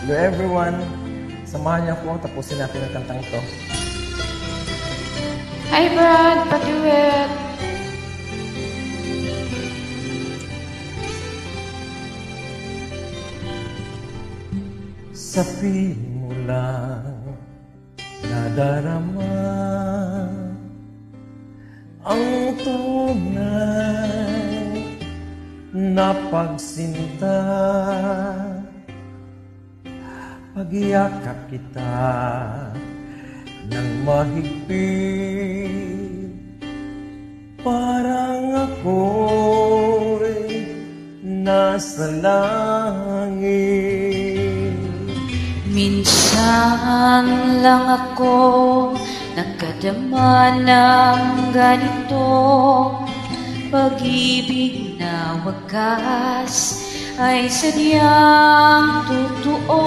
Hello everyone. Samahan niyo ako. Tapusin natin ang kantang ito. Hi Brad, pa-duet. Sabihin mo lang nadarama ang tunay na pagsinta. Pag-iyakap kita ng mahigpit, parang ako'y nasa langit. Minsan lang ako nakadama ng ganito, pag-ibig na wagas ay sadyang totoo.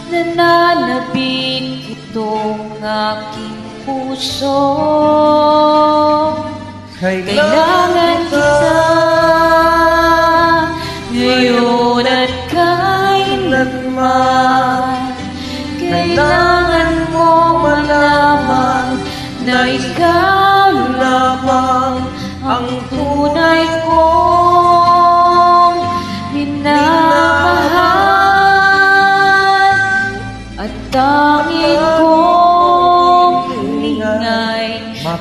Nananabik itong aking puso. Kailangan kita ngayon at kailanman. Kailangan mo malaman na ikaw lamang ang tunay kong minamahal. At tanging kong hilingay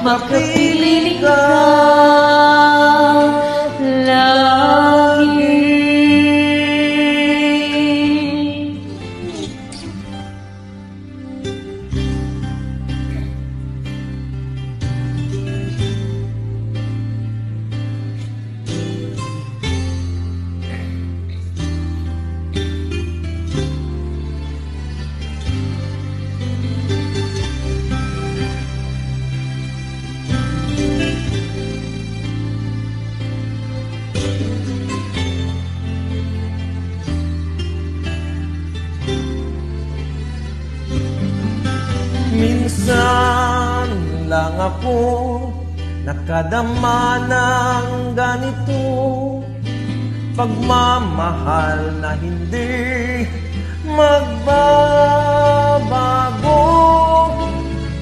makapiling ka lagi. Minsan lang ako nakadama ng ganito, pagmamahal na hindi magbabago.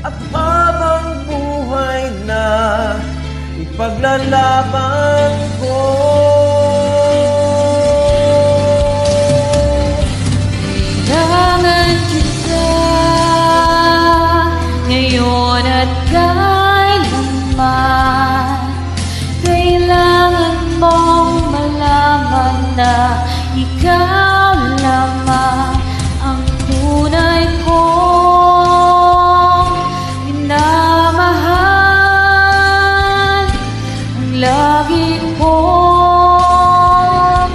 At habang buhay na ipaglalaban ko. Kailangan kita ngayon at kailanman. Kailangan mong malaman na ikaw lamang ang tunay kong minamahal. Ang lagi kong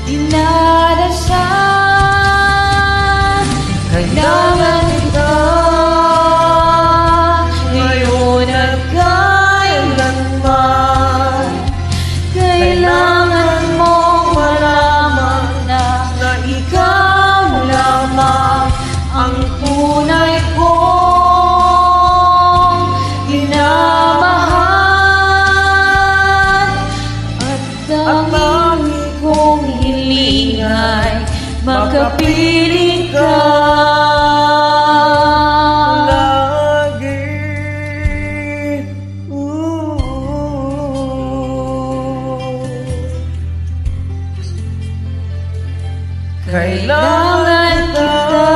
dinadasal. Kailangan kita ngayon at kailanman. Kailangan mong malaman na ikaw lamang ang tunay kong minamahal. At tanging kong hiling ay makapiling ka Lagi. Kailangan kita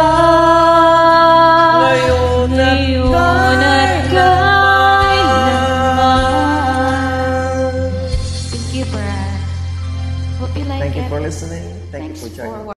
ngayon at kailanman. Thank you, Brad. Hope you like it. Thank you for listening. Thank you Thanks for joining. for